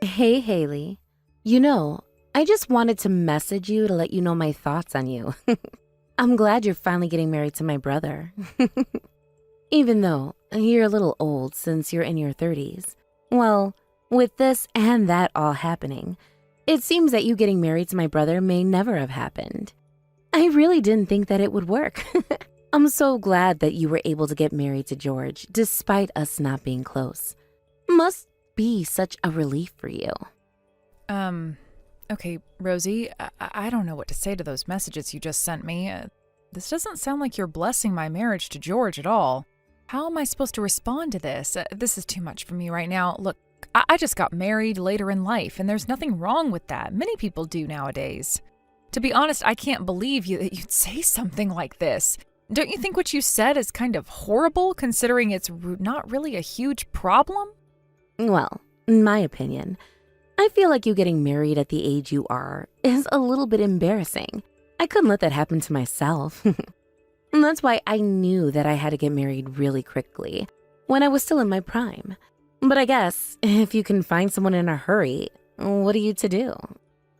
Hey, Haley. You know, I just wanted to message you to let you know my thoughts on you. I'm glad you're finally getting married to my brother. Even though you're a little old since you're in your 30s. Well, with this and that all happening, it seems that you getting married to my brother may never have happened. I really didn't think that it would work. I'm so glad that you were able to get married to George despite us not being close. Must be such a relief for you. Okay, Rosie, I don't know what to say to those messages you just sent me. This doesn't sound like you're blessing my marriage to George at all. How am I supposed to respond to this? This is too much for me right now. Look, I just got married later in life, and there's nothing wrong with that. Many people do nowadays. To be honest, I can't believe that you'd say something like this. Don't you think what you said is kind of horrible, considering it's not really a huge problem? Well, in my opinion, I feel like you getting married at the age you are is a little bit embarrassing. I couldn't let that happen to myself. And that's why I knew that I had to get married really quickly when I was still in my prime. But I guess if you can find someone in a hurry, what are you to do?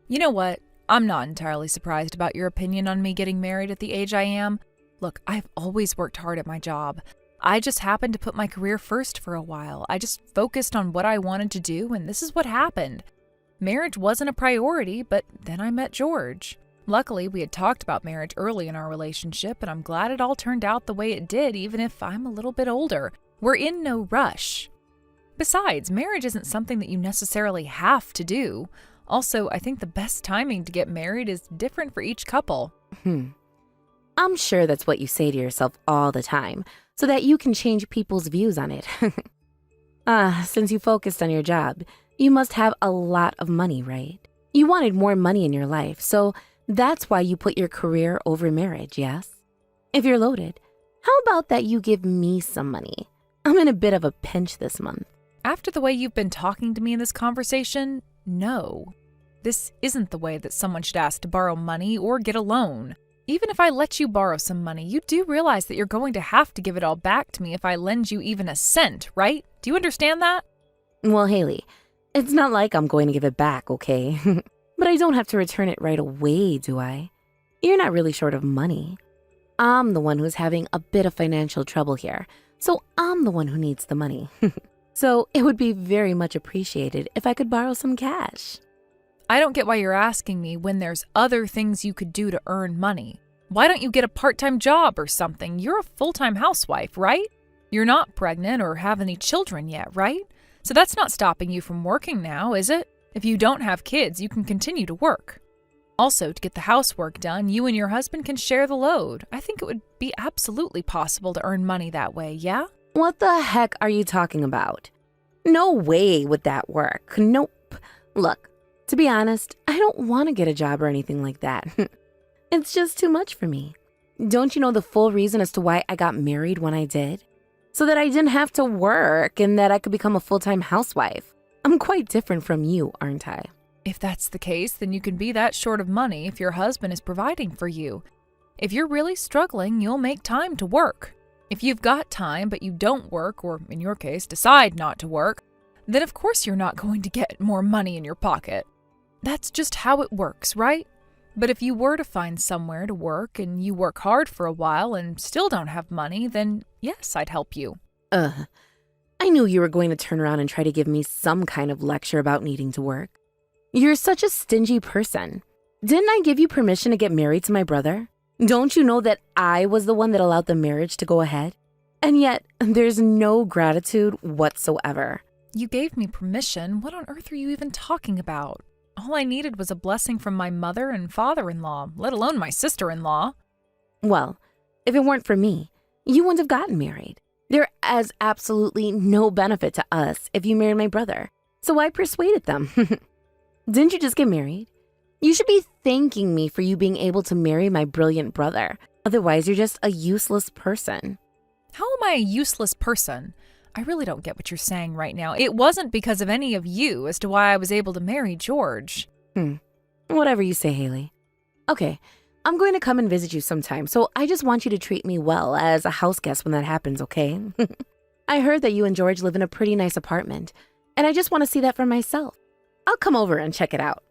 You know what? I'm not entirely surprised about your opinion on me getting married at the age I am. Look, I've always worked hard at my job. I just happened to put my career first for a while. I just focused on what I wanted to do, and this is what happened. Marriage wasn't a priority, but then I met George. Luckily, we had talked about marriage early in our relationship, and I'm glad it all turned out the way it did, even if I'm a little bit older. We're in no rush. Besides, marriage isn't something that you necessarily have to do. Also, I think the best timing to get married is different for each couple. I'm sure that's what you say to yourself all the time, so that you can change people's views on it. Since you focused on your job, you must have a lot of money, right? You wanted more money in your life, so that's why you put your career over marriage, yes? If you're loaded, how about that you give me some money? I'm in a bit of a pinch this month. After the way you've been talking to me in this conversation, no. This isn't the way that someone should ask to borrow money or get a loan. Even if I let you borrow some money, you do realize that you're going to have to give it all back to me if I lend you even a cent, right? Do you understand that? Well, Haley, it's not like I'm going to give it back, okay? But I don't have to return it right away, do I? You're not really short of money. I'm the one who's having a bit of financial trouble here, so I'm the one who needs the money. So it would be very much appreciated if I could borrow some cash. I don't get why you're asking me when there's other things you could do to earn money. Why don't you get a part-time job or something? You're a full-time housewife, right? You're not pregnant or have any children yet, right? So that's not stopping you from working now, is it? If you don't have kids, you can continue to work. Also, to get the housework done, you and your husband can share the load. I think it would be absolutely possible to earn money that way, yeah? What the heck are you talking about? No way would that work. Nope. Look, to be honest, I don't want to get a job or anything like that. It's just too much for me. Don't you know the full reason as to why I got married when I did? So that I didn't have to work and that I could become a full-time housewife. I'm quite different from you, aren't I? If that's the case, then you can be that short of money if your husband is providing for you. If you're really struggling, you'll make time to work. If you've got time but you don't work, or in your case, decide not to work, then of course you're not going to get more money in your pocket. That's just how it works, right? But if you were to find somewhere to work and you work hard for a while and still don't have money, then yes, I'd help you. I knew you were going to turn around and try to give me some kind of lecture about needing to work. You're such a stingy person. Didn't I give you permission to get married to my brother? Don't you know that I was the one that allowed the marriage to go ahead? And yet, there's no gratitude whatsoever. You gave me permission. What on earth are you even talking about? All I needed was a blessing from my mother and father-in-law, let alone my sister-in-law. Well, if it weren't for me, you wouldn't have gotten married. There is absolutely no benefit to us if you married my brother. So I persuaded them. Didn't you just get married? You should be thanking me for you being able to marry my brilliant brother. Otherwise, you're just a useless person. How am I a useless person? I really don't get what you're saying right now. It wasn't because of any of you as to why I was able to marry George. Whatever you say, Haley. Okay, I'm going to come and visit you sometime, so I just want you to treat me well as a house guest when that happens, okay? I heard that you and George live in a pretty nice apartment, and I just want to see that for myself. I'll come over and check it out.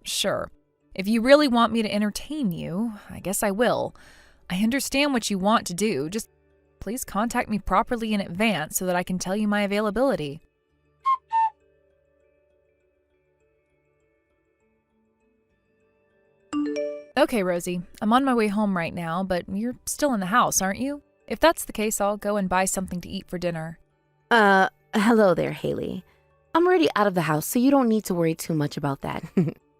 Sure. If you really want me to entertain you, I guess I will. I understand what you want to do. Just please contact me properly in advance so that I can tell you my availability. Okay, Rosie, I'm on my way home right now, but you're still in the house, aren't you? If that's the case, I'll go and buy something to eat for dinner. Hello there, Haley. I'm already out of the house, so you don't need to worry too much about that.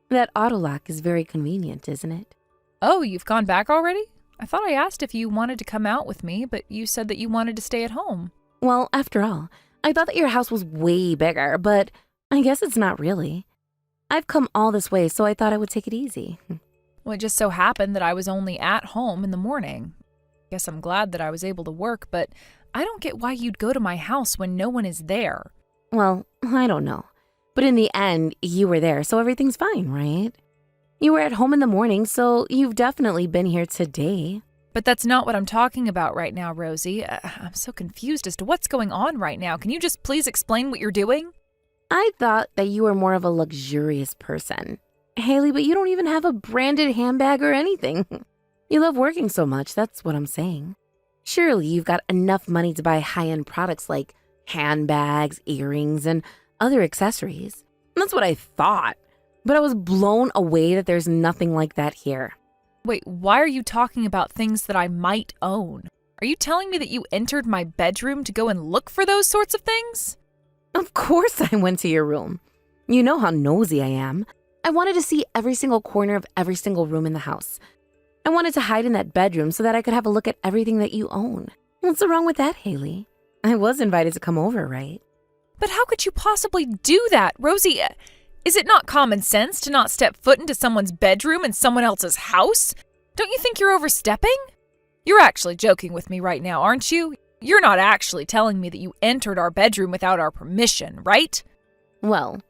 That auto lock is very convenient, isn't it? Oh, you've gone back already? I thought I asked if you wanted to come out with me, but you said that you wanted to stay at home. Well, after all, I thought that your house was way bigger, but I guess it's not really. I've come all this way, so I thought I would take it easy. Well, it just so happened that I was only at home in the morning. Guess I'm glad that I was able to work, but I don't get why you'd go to my house when no one is there. Well, I don't know. But in the end, you were there, so everything's fine, right? You were at home in the morning, so you've definitely been here today. But that's not what I'm talking about right now, Rosie. I'm so confused as to what's going on right now. Can you just please explain what you're doing? I thought that you were more of a luxurious person. Haley, but you don't even have a branded handbag or anything. You love working so much, that's what I'm saying. Surely you've got enough money to buy high-end products like handbags, earrings, and other accessories. That's what I thought. But I was blown away that there's nothing like that here. Wait, why are you talking about things that I might own? Are you telling me that you entered my bedroom to go and look for those sorts of things? Of course I went to your room. You know how nosy I am. I wanted to see every single corner of every single room in the house. I wanted to hide in that bedroom so that I could have a look at everything that you own. What's wrong with that, Haley? I was invited to come over, right? But how could you possibly do that, Rosie? Is it not common sense to not step foot into someone's bedroom in someone else's house? Don't you think you're overstepping? You're actually joking with me right now, aren't you? You're not actually telling me that you entered our bedroom without our permission, right? Well,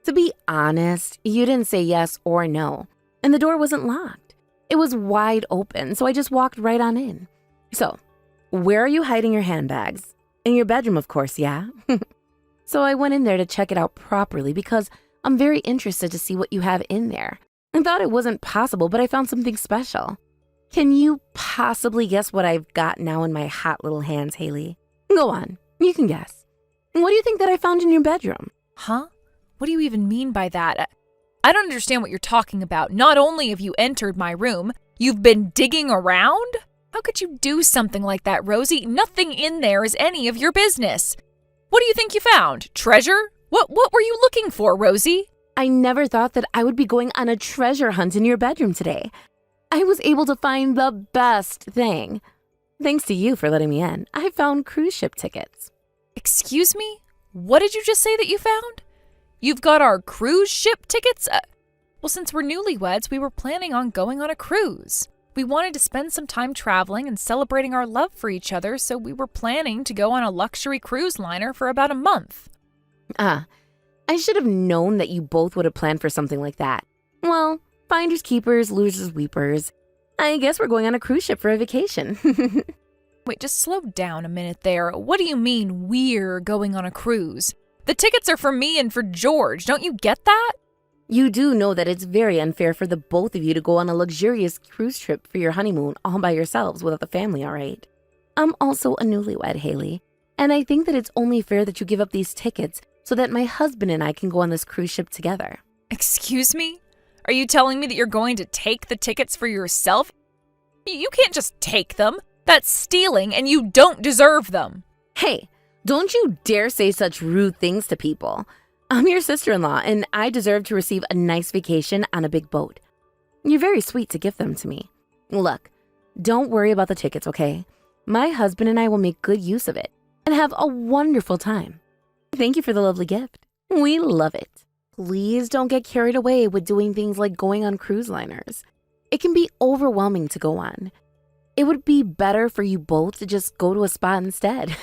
to be honest, you didn't say yes or no, and the door wasn't locked. It was wide open, so I just walked right on in. So, where are you hiding your handbags? In your bedroom, of course, yeah? So I went in there to check it out properly because I'm very interested to see what you have in there. I thought it wasn't possible, but I found something special. Can you possibly guess what I've got now in my hot little hands, Haley? Go on, you can guess. What do you think that I found in your bedroom? Huh? What do you even mean by that? I don't understand what you're talking about. Not only have you entered my room, you've been digging around? How could you do something like that, Rosie? Nothing in there is any of your business. What do you think you found? Treasure? What were you looking for, Rosie? I never thought that I would be going on a treasure hunt in your bedroom today. I was able to find the best thing. Thanks to you for letting me in. I found cruise ship tickets. Excuse me? What did you just say that you found? You've got our cruise ship tickets? Well, since we're newlyweds, we were planning on going on a cruise. We wanted to spend some time traveling and celebrating our love for each other, so we were planning to go on a luxury cruise liner for about a month. I should have known that you both would have planned for something like that. Well, finders keepers, losers weepers. I guess we're going on a cruise ship for a vacation. Wait, just slow down a minute there. What do you mean we're going on a cruise? The tickets are for me and for George. Don't you get that? You do know that it's very unfair for the both of you to go on a luxurious cruise trip for your honeymoon all by yourselves without the family, all right? I'm also a newlywed, Haley, and I think that it's only fair that you give up these tickets so that my husband and I can go on this cruise ship together. Excuse me? Are you telling me that you're going to take the tickets for yourself? You can't just take them. That's stealing, and you don't deserve them. Hey, don't you dare say such rude things to people. I'm your sister-in-law, and I deserve to receive a nice vacation on a big boat. You're very sweet to give them to me. Look, don't worry about the tickets, okay? My husband and I will make good use of it and have a wonderful time. Thank you for the lovely gift. We love it. Please don't get carried away with doing things like going on cruise liners. It can be overwhelming to go on. It would be better for you both to just go to a spa instead.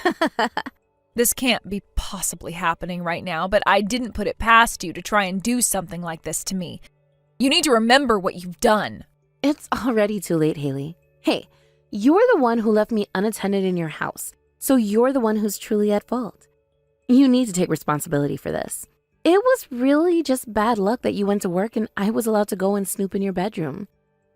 This can't be possibly happening right now, but I didn't put it past you to try and do something like this to me. You need to remember what you've done. It's already too late, Haley. Hey, you're the one who left me unattended in your house, so you're the one who's truly at fault. You need to take responsibility for this. It was really just bad luck that you went to work and I was allowed to go and snoop in your bedroom.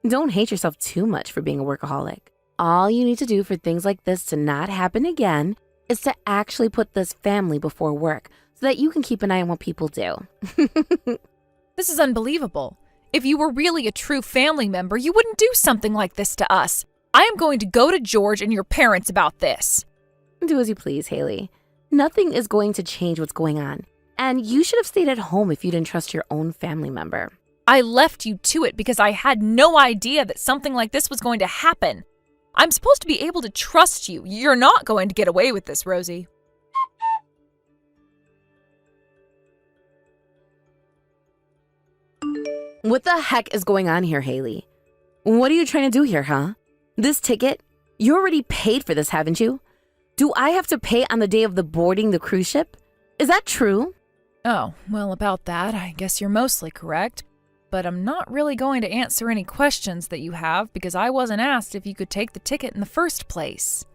Don't hate yourself too much for being a workaholic. All you need to do for things like this to not happen again is to actually put this family before work so that you can keep an eye on what people do. This is unbelievable. If you were really a true family member, you wouldn't do something like this to us. I am going to go to George and your parents about this. Do as you please, Haley. Nothing is going to change what's going on. And you should have stayed at home if you didn't trust your own family member. I left you to it because I had no idea that something like this was going to happen. I'm supposed to be able to trust you. You're not going to get away with this, Rosie. What the heck is going on here, Haley? What are you trying to do here, huh? This ticket? You already paid for this, haven't you? Do I have to pay on the day of the boarding the cruise ship? Is that true? Oh, well, about that, I guess you're mostly correct. But I'm not really going to answer any questions that you have because I wasn't asked if you could take the ticket in the first place.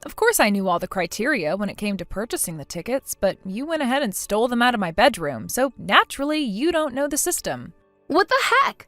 Of course I knew all the criteria when it came to purchasing the tickets, but you went ahead and stole them out of my bedroom, so naturally you don't know the system. What the heck?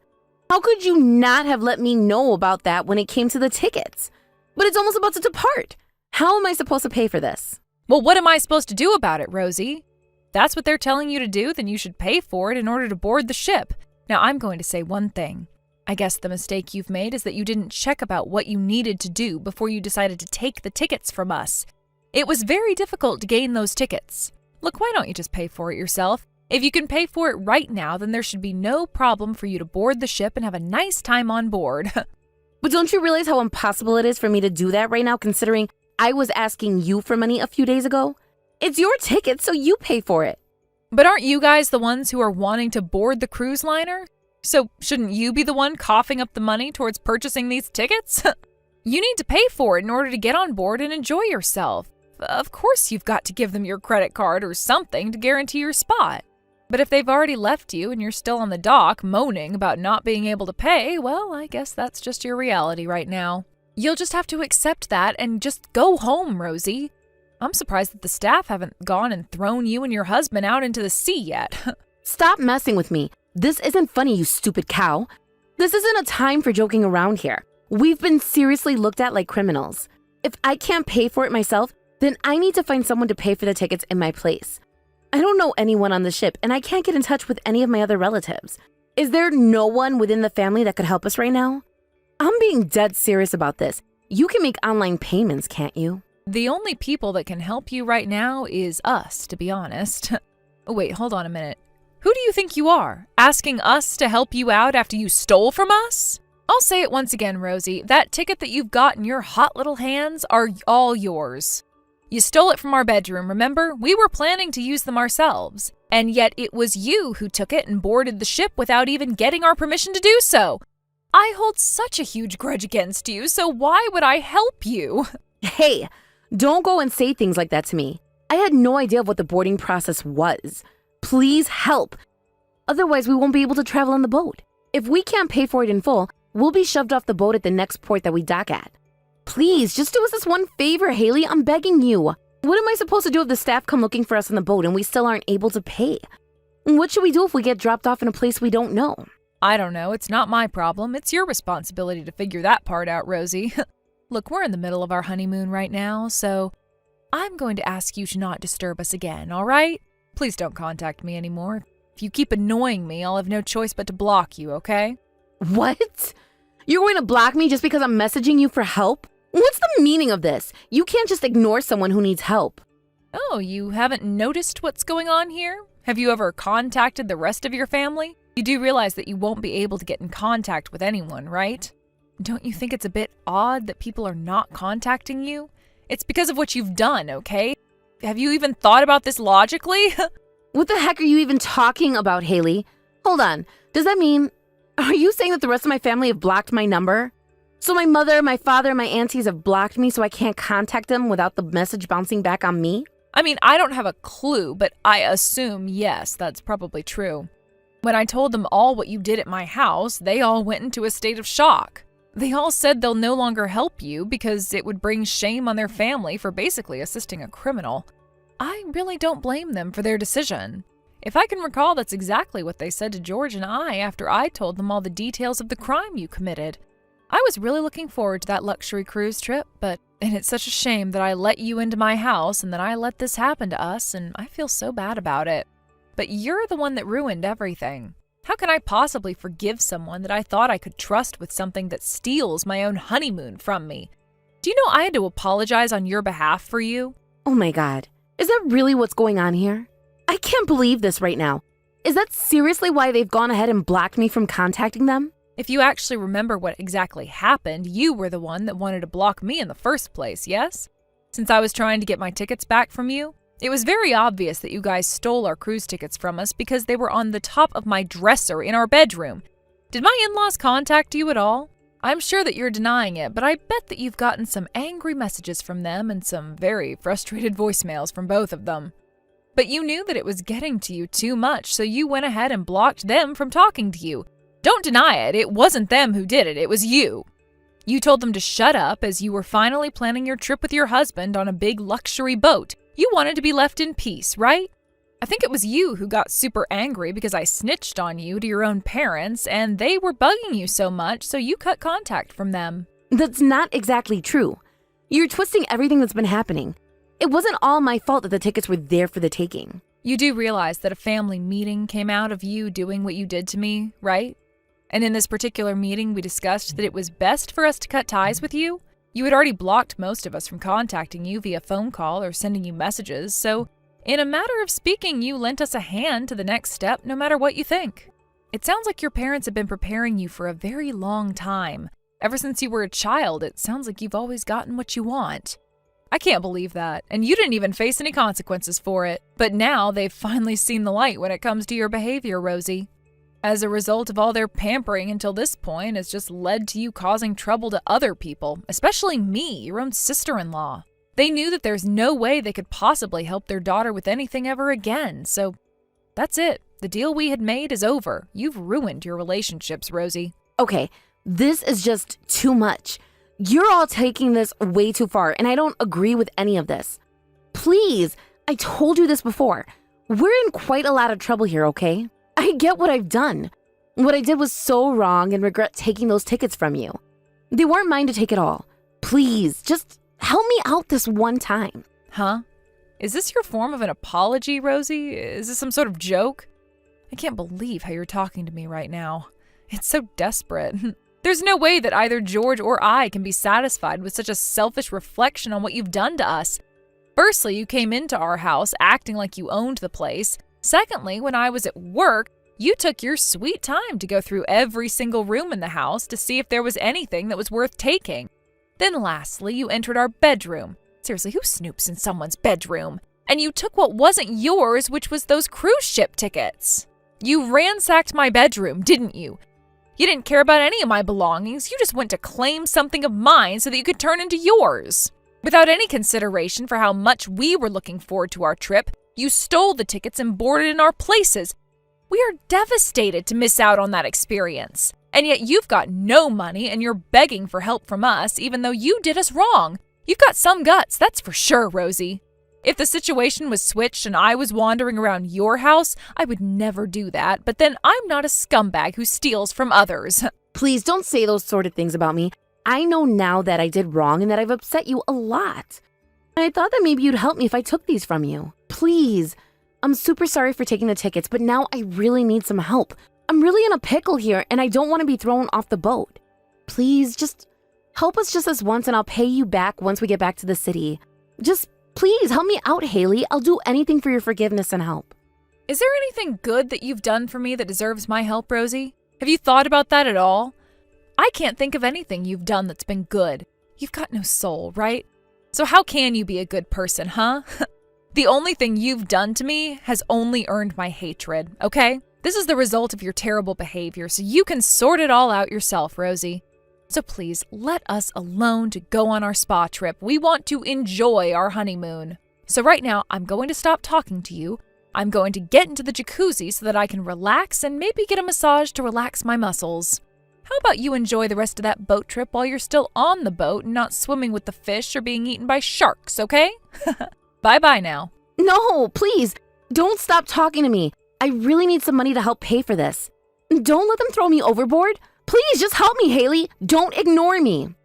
How could you not have let me know about that when it came to the tickets? But it's almost about to depart. How am I supposed to pay for this? Well, what am I supposed to do about it, Rosie? That's what they're telling you to do, then you should pay for it in order to board the ship. Now, I'm going to say one thing. I guess the mistake you've made is that you didn't check about what you needed to do before you decided to take the tickets from us. It was very difficult to gain those tickets. Look, why don't you just pay for it yourself? If you can pay for it right now, then there should be no problem for you to board the ship and have a nice time on board. But don't you realize how impossible it is for me to do that right now, considering I was asking you for money a few days ago? It's your ticket, so you pay for it. But aren't you guys the ones who are wanting to board the cruise liner? So shouldn't you be the one coughing up the money towards purchasing these tickets? You need to pay for it in order to get on board and enjoy yourself. Of course you've got to give them your credit card or something to guarantee your spot. But if they've already left you and you're still on the dock moaning about not being able to pay, well, I guess that's just your reality right now. You'll just have to accept that and just go home, Rosie. I'm surprised that the staff haven't gone and thrown you and your husband out into the sea yet. Stop messing with me. This isn't funny, you stupid cow. This isn't a time for joking around here. We've been seriously looked at like criminals. If I can't pay for it myself, then I need to find someone to pay for the tickets in my place. I don't know anyone on the ship, and I can't get in touch with any of my other relatives. Is there no one within the family that could help us right now? I'm being dead serious about this. You can make online payments, can't you? The only people that can help you right now is us, to be honest. Wait, hold on a minute. Who do you think you are? Asking us to help you out after you stole from us? I'll say it once again, Rosie. That ticket that you've got in your hot little hands are all yours. You stole it from our bedroom, remember? We were planning to use them ourselves. And yet it was you who took it and boarded the ship without even getting our permission to do so. I hold such a huge grudge against you, so why would I help you? Hey, don't go and say things like that to me. I had no idea of what the boarding process was. Please help. Otherwise, we won't be able to travel on the boat. If we can't pay for it in full, we'll be shoved off the boat at the next port that we dock at. Please, just do us this one favor, Haley. I'm begging you. What am I supposed to do if the staff come looking for us on the boat and we still aren't able to pay? What should we do if we get dropped off in a place we don't know? I don't know. It's not my problem. It's your responsibility to figure that part out, Rosie. Look, we're in the middle of our honeymoon right now, so I'm going to ask you to not disturb us again, all right? Please don't contact me anymore. If you keep annoying me, I'll have no choice but to block you, okay? What? You're going to block me just because I'm messaging you for help? What's the meaning of this? You can't just ignore someone who needs help. Oh, you haven't noticed what's going on here? Have you ever contacted the rest of your family? You do realize that you won't be able to get in contact with anyone, right? Don't you think it's a bit odd that people are not contacting you? It's because of what you've done, okay? Have you even thought about this logically? What the heck are you even talking about, Haley? Hold on. Does that mean... Are you saying that the rest of my family have blocked my number? So my mother, my father, and my aunties have blocked me so I can't contact them without the message bouncing back on me? I mean, I don't have a clue, but I assume yes, that's probably true. When I told them all what you did at my house, they all went into a state of shock. They all said they'll no longer help you because it would bring shame on their family for basically assisting a criminal. I really don't blame them for their decision. If I can recall, that's exactly what they said to George and I after I told them all the details of the crime you committed. I was really looking forward to that luxury cruise trip, and it's such a shame that I let you into my house and that I let this happen to us, and I feel so bad about it. But you're the one that ruined everything. How can I possibly forgive someone that I thought I could trust with something that steals my own honeymoon from me? Do you know I had to apologize on your behalf for you? Oh my God. Is that really what's going on here? I can't believe this right now. Is that seriously why they've gone ahead and blocked me from contacting them? If you actually remember what exactly happened, you were the one that wanted to block me in the first place, yes? Since I was trying to get my tickets back from you, it was very obvious that you guys stole our cruise tickets from us because they were on the top of my dresser in our bedroom. Did my in-laws contact you at all? I'm sure that you're denying it, but I bet that you've gotten some angry messages from them and some very frustrated voicemails from both of them. But you knew that it was getting to you too much, so you went ahead and blocked them from talking to you. Don't deny it. It wasn't them who did it. It was you. You told them to shut up as you were finally planning your trip with your husband on a big luxury boat. You wanted to be left in peace, right? I think it was you who got super angry because I snitched on you to your own parents, and they were bugging you so much, so you cut contact from them. That's not exactly true. You're twisting everything that's been happening. It wasn't all my fault that the tickets were there for the taking. You do realize that a family meeting came out of you doing what you did to me, right? And in this particular meeting, we discussed that it was best for us to cut ties with you. You had already blocked most of us from contacting you via phone call or sending you messages, so in a matter of speaking, you lent us a hand to the next step no matter what you think. It sounds like your parents have been preparing you for a very long time. Ever since you were a child, it sounds like you've always gotten what you want. I can't believe that, and you didn't even face any consequences for it. But now they've finally seen the light when it comes to your behavior, Rosie. As a result of all their pampering until this point has just led to you causing trouble to other people, especially me, your own sister-in-law. They knew that there's no way they could possibly help their daughter with anything ever again, so that's it. The deal we had made is over. You've ruined your relationships, Rosie. Okay, this is just too much. You're all taking this way too far, and I don't agree with any of this. Please, I told you this before. We're in quite a lot of trouble here, okay? I get what I've done. What I did was so wrong and regret taking those tickets from you. They weren't mine to take at all. Please, just help me out this one time. Huh? Is this your form of an apology, Rosie? Is this some sort of joke? I can't believe how you're talking to me right now. It's so desperate. There's no way that either George or I can be satisfied with such a selfish reflection on what you've done to us. Firstly, you came into our house acting like you owned the place. Secondly, when I was at work, you took your sweet time to go through every single room in the house to see if there was anything that was worth taking. Then lastly, you entered our bedroom. Seriously, who snoops in someone's bedroom? And you took what wasn't yours, which was those cruise ship tickets. You ransacked my bedroom, didn't you? You didn't care about any of my belongings. You just went to claim something of mine so that you could turn into yours. Without any consideration for how much we were looking forward to our trip, you stole the tickets and boarded in our places. We are devastated to miss out on that experience. And yet you've got no money and you're begging for help from us even though you did us wrong. You've got some guts, that's for sure, Rosie. If the situation was switched and I was wandering around your house, I would never do that, but then I'm not a scumbag who steals from others. Please don't say those sort of things about me. I know now that I did wrong and that I've upset you a lot. I thought that maybe you'd help me if I took these from you. Please. I'm super sorry for taking the tickets, but now I really need some help. I'm really in a pickle here and I don't want to be thrown off the boat. Please, just help us just this once and I'll pay you back once we get back to the city. Just please help me out, Haley. I'll do anything for your forgiveness and help. Is there anything good that you've done for me that deserves my help, Rosie? Have you thought about that at all? I can't think of anything you've done that's been good. You've got no soul, right? So how can you be a good person, huh? The only thing you've done to me has only earned my hatred, okay? This is the result of your terrible behavior, so you can sort it all out yourself, Rosie. So please, let us alone to go on our spa trip. We want to enjoy our honeymoon. So right now, I'm going to stop talking to you. I'm going to get into the jacuzzi so that I can relax and maybe get a massage to relax my muscles. How about you enjoy the rest of that boat trip while you're still on the boat and not swimming with the fish or being eaten by sharks, okay? Bye-bye now. No, please, don't stop talking to me. I really need some money to help pay for this. Don't let them throw me overboard. Please, just help me, Haley. Don't ignore me.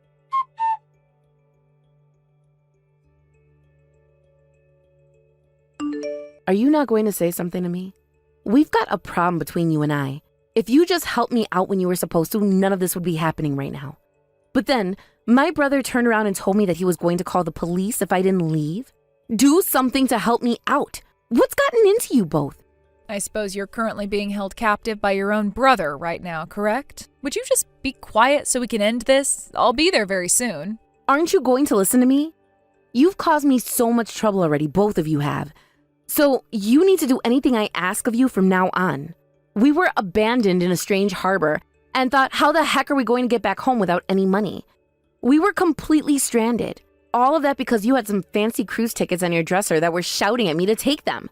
Are you not going to say something to me? We've got a problem between you and I. If you just helped me out when you were supposed to, none of this would be happening right now. But then, my brother turned around and told me that he was going to call the police if I didn't leave. Do something to help me out. What's gotten into you both? I suppose you're currently being held captive by your own brother right now, correct? Would you just be quiet so we can end this? I'll be there very soon. Aren't you going to listen to me? You've caused me so much trouble already, both of you have. So you need to do anything I ask of you from now on. We were abandoned in a strange harbor and thought, how the heck are we going to get back home without any money? We were completely stranded. All of that because you had some fancy cruise tickets on your dresser that were shouting at me to take them.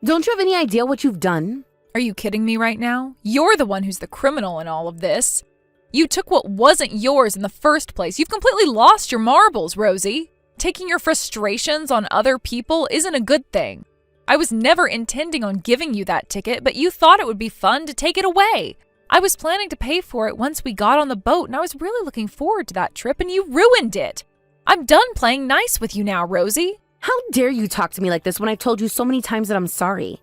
Don't you have any idea what you've done? Are you kidding me right now? You're the one who's the criminal in all of this. You took what wasn't yours in the first place. You've completely lost your marbles, Rosie. Taking your frustrations on other people isn't a good thing. I was never intending on giving you that ticket, but you thought it would be fun to take it away. I was planning to pay for it once we got on the boat, and I was really looking forward to that trip, and you ruined it. I'm done playing nice with you now, Rosie. How dare you talk to me like this when I've told you so many times that I'm sorry?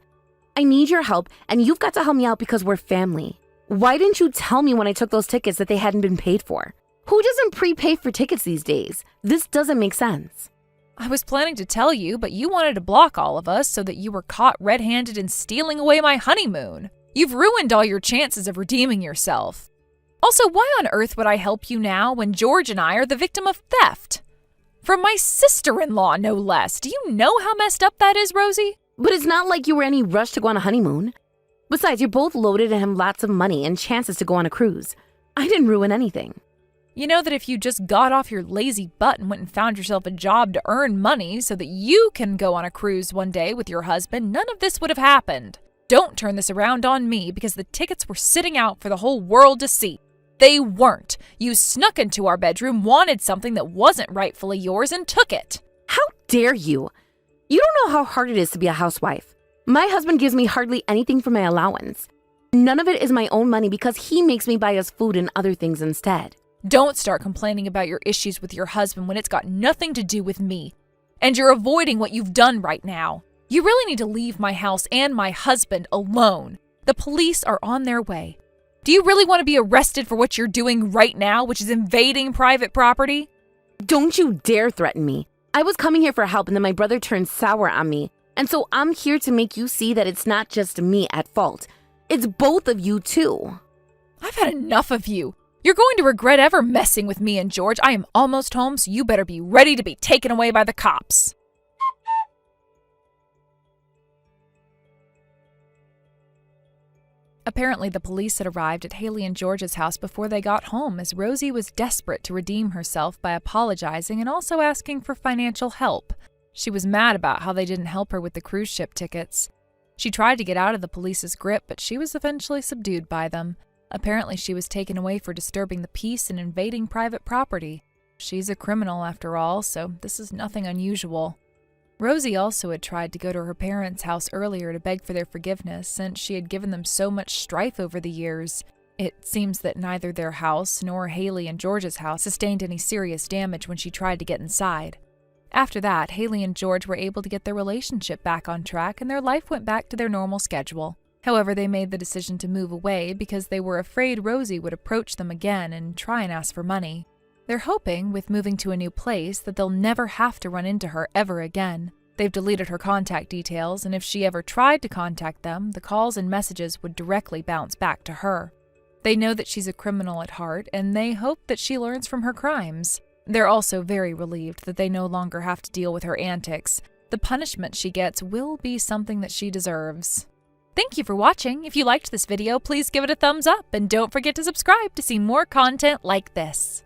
I need your help, and you've got to help me out because we're family. Why didn't you tell me when I took those tickets that they hadn't been paid for? Who doesn't prepay for tickets these days? This doesn't make sense. I was planning to tell you, but you wanted to block all of us so that you were caught red-handed in stealing away my honeymoon. You've ruined all your chances of redeeming yourself. Also, why on earth would I help you now when George and I are the victim of theft? From my sister-in-law, no less. Do you know how messed up that is, Rosie? But it's not like you were in any rush to go on a honeymoon. Besides, you're both loaded and have lots of money and chances to go on a cruise. I didn't ruin anything. You know that if you just got off your lazy butt and went and found yourself a job to earn money so that you can go on a cruise one day with your husband, none of this would have happened. Don't turn this around on me because the tickets were sitting out for the whole world to see. They weren't. You snuck into our bedroom, wanted something that wasn't rightfully yours, and took it. How dare you? You don't know how hard it is to be a housewife. My husband gives me hardly anything for my allowance. None of it is my own money because he makes me buy us food and other things instead. Don't start complaining about your issues with your husband when it's got nothing to do with me. And you're avoiding what you've done right now. You really need to leave my house and my husband alone. The police are on their way. Do you really want to be arrested for what you're doing right now, which is invading private property? Don't you dare threaten me. I was coming here for help and then my brother turned sour on me. And so I'm here to make you see that it's not just me at fault. It's both of you too. I've had enough of you. You're going to regret ever messing with me and George. I am almost home, so you better be ready to be taken away by the cops. Apparently, the police had arrived at Haley and George's house before they got home, as Rosie was desperate to redeem herself by apologizing and also asking for financial help. She was mad about how they didn't help her with the cruise ship tickets. She tried to get out of the police's grip, but she was eventually subdued by them. Apparently, she was taken away for disturbing the peace and invading private property. She's a criminal, after all, so this is nothing unusual. Rosie also had tried to go to her parents' house earlier to beg for their forgiveness, since she had given them so much strife over the years. It seems that neither their house nor Haley and George's house sustained any serious damage when she tried to get inside. After that, Haley and George were able to get their relationship back on track, and their life went back to their normal schedule. However, they made the decision to move away because they were afraid Rosie would approach them again and try and ask for money. They're hoping, with moving to a new place, that they'll never have to run into her ever again. They've deleted her contact details, and if she ever tried to contact them, the calls and messages would directly bounce back to her. They know that she's a criminal at heart, and they hope that she learns from her crimes. They're also very relieved that they no longer have to deal with her antics. The punishment she gets will be something that she deserves. Thank you for watching. If you liked this video, please give it a thumbs up, and don't forget to subscribe to see more content like this.